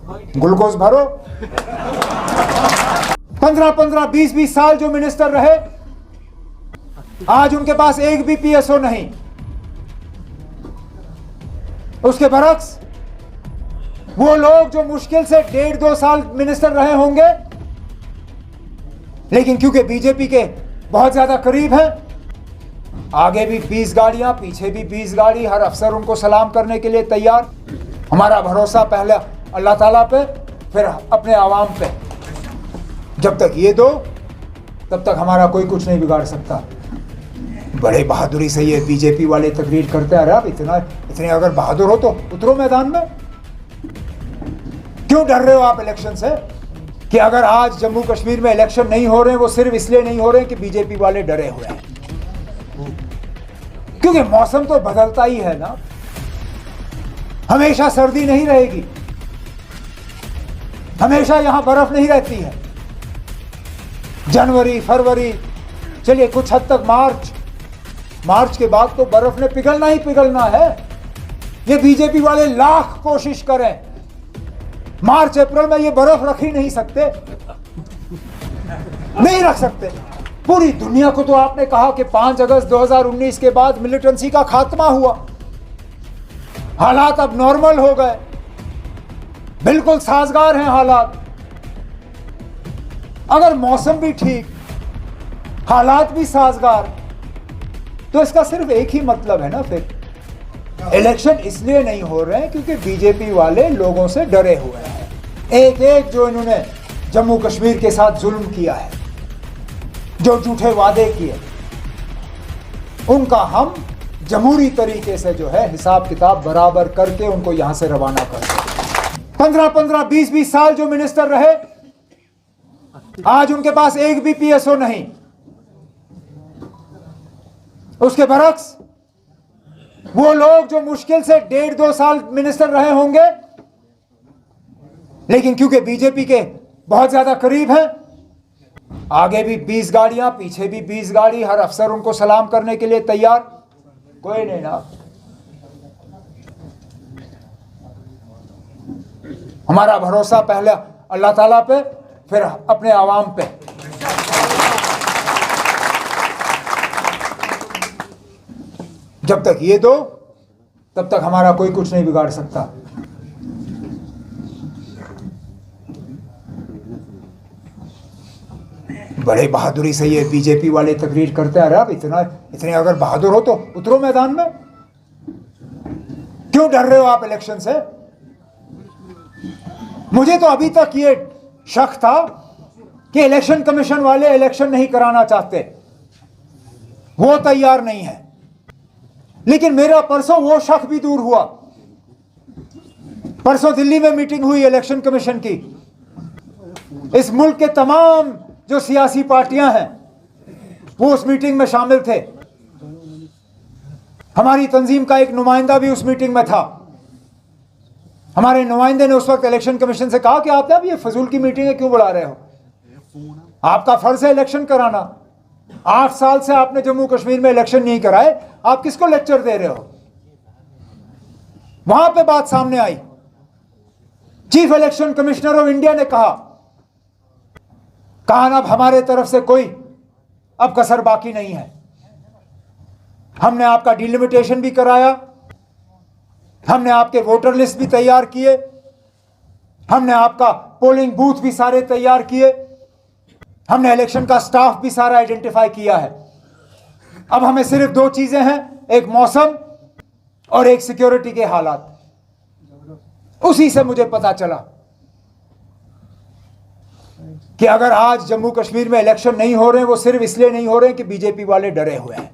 Glucose भरो। 15-15, 20-20 साल जो मिनिस्टर रहे, आज उनके पास एक भी पीएसओ नहीं। उसके बरक्स वो लोग जो मुश्किल से 1.5-2 साल मिनिस्टर रहे होंगे, लेकिन क्योंकि बीजेपी के बहुत ज्यादा करीब हैं, आगे भी 20 गाड़ियां, पीछे भी 20 गाड़ी, हर अफसर उनको सलाम करने के लिए तैयार। हमारा भरोसा पहले अल्लाह ताला पे, फिर अपने आवाम पे। जब तक ये दो, तब तक हमारा कोई कुछ नहीं बिगाड़ सकता। बड़े बहादुरी से ये बीजेपी वाले तकरीर करते हैं। अरे इतने अगर बहादुर हो तो उतरो मैदान में। क्यों डर रहे हो आप इलेक्शन से? कि अगर आज जम्मू कश्मीर में इलेक्शन नहीं हो रहे हैं, वो सिर्फ इसलिए नहीं हो रहे हैं कि बीजेपी वाले डरे हुए हैं। क्योंकि मौसम तो बदलता ही है ना। हमेशा सर्दी नहीं रहेगी, हमेशा यहां बर्फ नहीं रहती है। जनवरी, फरवरी, चलिए कुछ हद तक मार्च के बाद तो बर्फ ने पिघलना ही पिघलना है। ये बीजेपी वाले लाख कोशिश करें, मार्च अप्रैल में ये बर्फ रख ही नहीं सकते, नहीं रख सकते। पूरी दुनिया को तो आपने कहा कि 5 अगस्त 2019 के बाद मिलिटेंसी का खात्मा हुआ, हालात अब नॉर्मल हो गए, बिल्कुल साजगार हैं हालात। अगर मौसम भी ठीक, हालात भी साजगार, तो इसका सिर्फ एक ही मतलब है ना, फिर इलेक्शन इसलिए नहीं हो रहे हैं क्योंकि बीजेपी वाले लोगों से डरे हुए हैं। एक जो इन्होंने जम्मू कश्मीर के साथ जुल्म किया है, जो झूठे वादे किए, उनका हम जमहूरी तरीके से जो है हिसाब किताब बराबर करके उनको यहां से रवाना कर दें। 15-15, 20-20 साल जो मिनिस्टर रहे, आज उनके पास एक भी पीएसओ नहीं। उसके बरक्स वो लोग जो मुश्किल से 1.5-2 साल मिनिस्टर रहे होंगे, लेकिन क्योंकि बीजेपी के बहुत ज्यादा करीब हैं, आगे भी 20 गाड़ियां, पीछे भी 20 गाड़ी, हर अफसर उनको सलाम करने के लिए तैयार। कोई नहीं ना। हमारा भरोसा पहले अल्लाह ताला पे, फिर अपने आवाम पे। जब तक ये दो, तब तक हमारा कोई कुछ नहीं बिगाड़ सकता। बड़े बहादुरी से ये बीजेपी वाले तकरीर करते हैं। अरे इतने अगर बहादुर हो तो उतरो मैदान में। क्यों डर रहे हो आप इलेक्शन से? मुझे तो अभी तक ये शक था कि इलेक्शन कमीशन वाले इलेक्शन नहीं कराना चाहते, वो तैयार नहीं है। लेकिन मेरा परसों वो शक भी दूर हुआ। परसों दिल्ली में मीटिंग हुई इलेक्शन कमीशन की। इस मुल्क के तमाम जो सियासी पार्टियां हैं वो उस मीटिंग में शामिल थे। हमारी तंजीम का एक नुमाइंदा भी उस मीटिंग में था। हमारे नुमाइंदे ने उस वक्त इलेक्शन कमीशन से कहा कि आप अब ये फजूल की मीटिंग है क्यों बुला रहे हो? आपका फर्ज है इलेक्शन कराना। 8 साल से आपने जम्मू कश्मीर में इलेक्शन नहीं कराए, आप किसको लेक्चर दे रहे हो? वहां पे बात सामने आई। Chief election commissioner of India ने कहा अब हमारे तरफ से कोई अब कसर बाकी नहीं है। हमने आपका डिलिमिटेशन भी कराया, हमने आपके वोटर लिस्ट भी तैयार किए, हमने आपका पोलिंग बूथ भी सारे तैयार किए, हमने इलेक्शन का स्टाफ भी सारा आइडेंटिफाई किया है। अब हमें सिर्फ 2 चीजें हैं, एक मौसम और एक सिक्योरिटी के हालात। उसी से मुझे पता चला कि अगर आज जम्मू कश्मीर में इलेक्शन नहीं हो रहे हैं, वो सिर्फ इसलिए नहीं हो रहे हैं कि बीजेपी वाले डरे हुए हैं।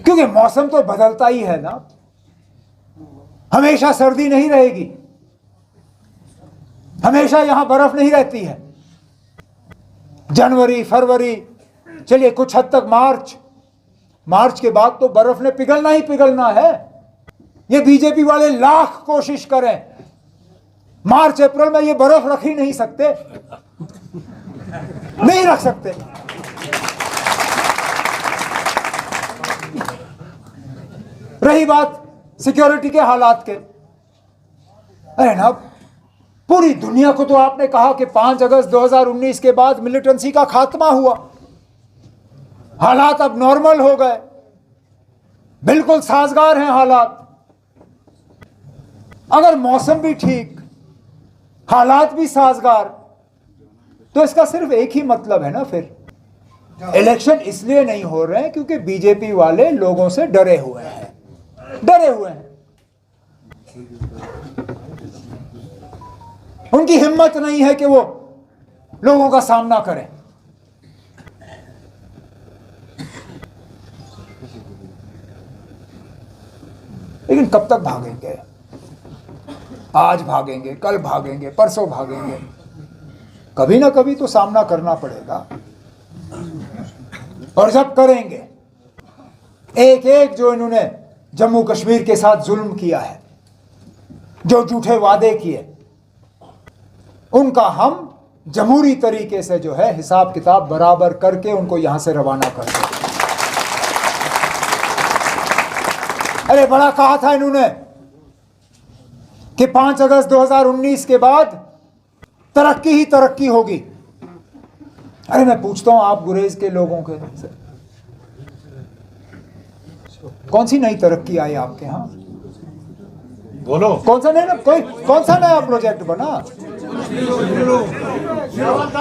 क्योंकि मौसम तो बदलता ही है ना। हमेशा सर्दी नहीं रहेगी, हमेशा यहां बर्फ नहीं रहती है। जनवरी, फरवरी, चलिए कुछ हद तक मार्च के बाद तो बर्फ ने पिघलना ही पिघलना है। ये बीजेपी वाले लाख कोशिश करें, मार्च अप्रैल में ये बर्फ रख ही नहीं सकते, नहीं रख सकते। रही बात सिक्योरिटी के हालात के, अरे ना, पूरी दुनिया को तो आपने कहा कि 5 अगस्त 2019 के बाद मिलिटेंसी का खात्मा हुआ, हालात अब नॉर्मल हो गए, बिल्कुल साजगार हैं हालात। अगर मौसम भी ठीक, हालात भी साजगार, तो इसका सिर्फ एक ही मतलब है ना, फिर इलेक्शन इसलिए नहीं हो रहे हैं क्योंकि बीजेपी वाले लोगों से डरे हुए हैं, डरे हुए हैं। उनकी हिम्मत नहीं है कि वो लोगों का सामना करें। लेकिन कब तक भागेंगे? आज भागेंगे, कल भागेंगे, परसों भागेंगे, कभी ना कभी तो सामना करना पड़ेगा। और जब करेंगे, एक एक जो इन्होंने जम्मू कश्मीर के साथ जुल्म किया है, जो झूठे वादे किए, उनका हम जमहूरी तरीके से जो है हिसाब किताब बराबर करके उनको यहां से रवाना कर दें। अरे बड़ा कहा था इन्होंने कि 5 अगस्त 2019 के बाद तरक्की ही तरक्की होगी। अरे मैं पूछता हूं आप गुरेज के लोगों के से, कौन सी नई तरक्की आई आपके यहां? बोलो। कौन सा नया प्रोजेक्ट बना?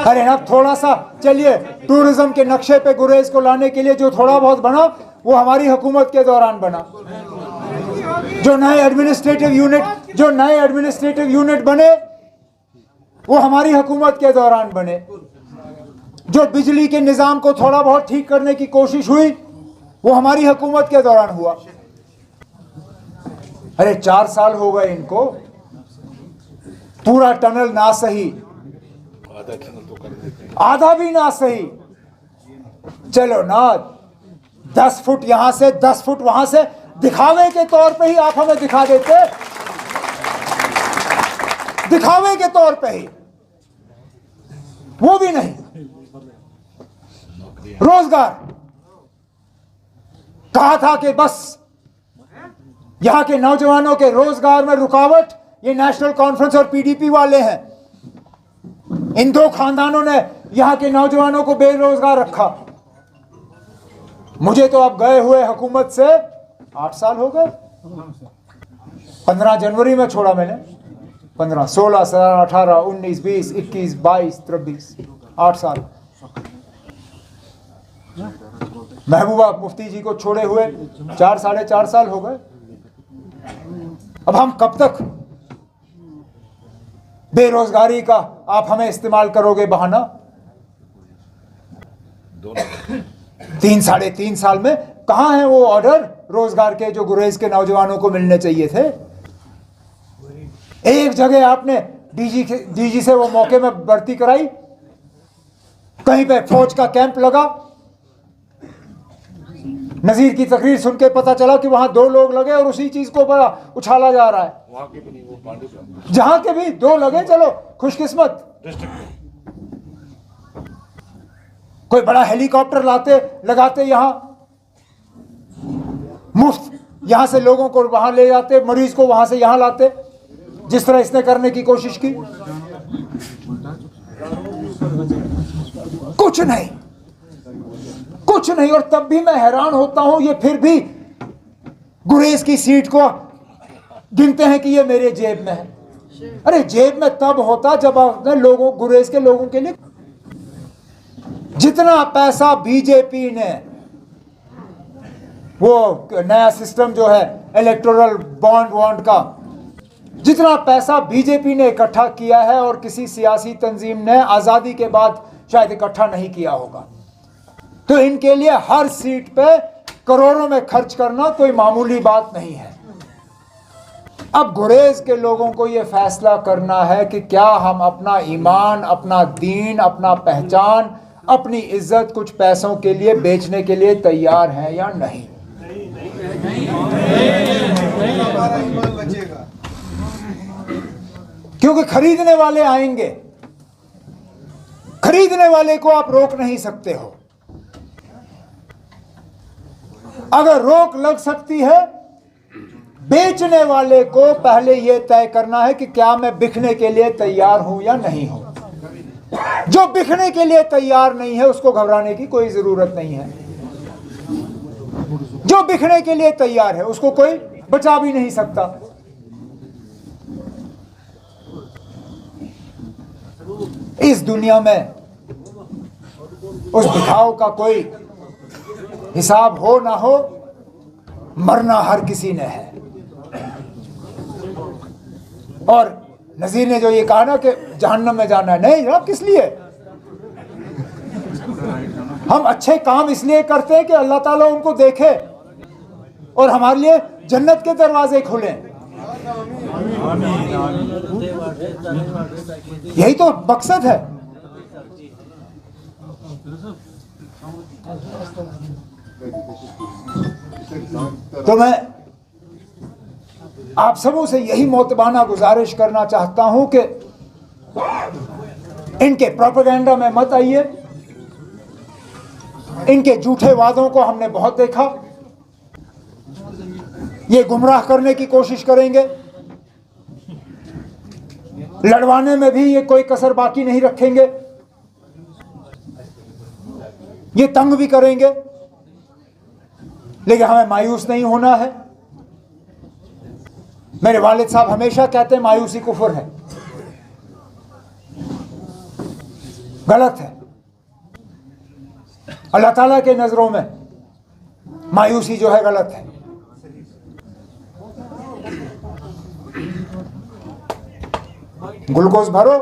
अरे ना, थोड़ा सा चलिए, टूरिज्म के नक्शे पे गुरेज को लाने के लिए जो थोड़ा बहुत बना वो हमारी हुकूमत के दौरान बना। जो नए एडमिनिस्ट्रेटिव यूनिट बने वो हमारी हुकूमत के दौरान बने। जो बिजली के निजाम को थोड़ा बहुत ठीक करने की कोशिश हुई वो हमारी हुकूमत के दौरान हुआ। अरे 4 साल हो गए इनको, पूरा टनल ना सही, आधा भी ना सही, चलो ना 10 फुट यहां से 10 फुट वहां से, दिखावे के तौर पे ही आप हमें दिखा देते, दिखावे के तौर पे ही, वो भी नहीं। रोजगार कहा था कि बस यहां के नौजवानों के रोजगार में रुकावट ये नेशनल कॉन्फ्रेंस और पीडीपी वाले हैं। इन दो खानदानों ने यहां के नौजवानों को बेरोजगार रखा। मुझे तो अब गए हुए हुकूमत से 8 साल हो गए। 15 जनवरी में छोड़ा मैंने, 15, 16, 17, 18, 19, 20, 21, 22, 23, 8 साल। महबूबा मुफ्ती जी को छोड़े हुए 4, 4.5 साल हो गए। अब हम कब तक बेरोजगारी का आप हमें इस्तेमाल करोगे बहाना? 3, 3.5 साल में कहां है वो ऑर्डर रोजगार के जो गुरेज के नौजवानों को मिलने चाहिए थे? एक जगह आपने डीजी से वो मौके में भर्ती कराई, कहीं पे फौज का कैंप लगा, नजीर की तकरीर सुन के पता चला कि वहां 2 लोग लगे और उसी चीज को बड़ा उछाला जा रहा है। जहां के भी 2 लगे, चलो खुशकिस्मत। कोई बड़ा हेलीकॉप्टर लगाते यहां, मुफ्त यहां से लोगों को वहां ले जाते, मरीज को वहां से यहां लाते, जिस तरह इसने करने की कोशिश की। कुछ नहीं, कुछ नहीं। और तब भी मैं हैरान होता हूं, ये फिर भी गुरेज की सीट को गिनते हैं कि ये मेरे जेब में है। अरे जेब में तब होता जब आपने गुरेज के लोगों के लिए जितना पैसा बीजेपी ने, वो नया सिस्टम जो है इलेक्टोरल बॉन्ड का, जितना पैसा बीजेपी ने इकट्ठा किया है और किसी सियासी तंजीम ने आजादी के बाद शायद इकट्ठा नहीं किया होगा, तो इनके लिए हर सीट पे करोड़ों में खर्च करना कोई मामूली बात नहीं है। अब गुरेज के लोगों को यह फैसला करना है कि क्या हम अपना ईमान, अपना दीन, अपना पहचान, अपनी इज्जत कुछ पैसों के लिए बेचने के लिए तैयार हैं या नहीं। क्योंकि खरीदने वाले आएंगे, खरीदने वाले को आप रोक नहीं सकते हो। अगर रोक लग सकती है बेचने वाले को पहले यह तय करना है कि क्या मैं बिकने के लिए तैयार हूं या नहीं हूं। जो बिकने के लिए तैयार नहीं है उसको घबराने की कोई जरूरत नहीं है। जो बिकने के लिए तैयार है उसको कोई बचा भी नहीं सकता। इस दुनिया में उस बिकाऊ का कोई हिसाब हो ना हो, मरना हर किसी ने है। और नजीर ने जो ये कहा ना कि जहन्नम में जाना है, नहीं जनाब, किस लिए? हम अच्छे काम इसलिए करते हैं कि अल्लाह ताला उनको देखे और हमारे लिए जन्नत के दरवाजे खुलें। यही तो मकसद है। तो मैं आप सबों से यही मोतबाना गुजारिश करना चाहता हूं कि इनके प्रोपेगेंडा में मत आइए। इनके झूठे वादों को हमने बहुत देखा। ये गुमराह करने की कोशिश करेंगे, लड़वाने में भी ये कोई कसर बाकी नहीं रखेंगे। ये तंग भी करेंगे, लेकिन हमें मायूस नहीं होना है। मेरे वालिद साहब हमेशा कहते हैं मायूसी कुफर है, गलत है। अल्लाह ताला के नजरों में मायूसी जो है गलत है। ग्लूकोज भरो।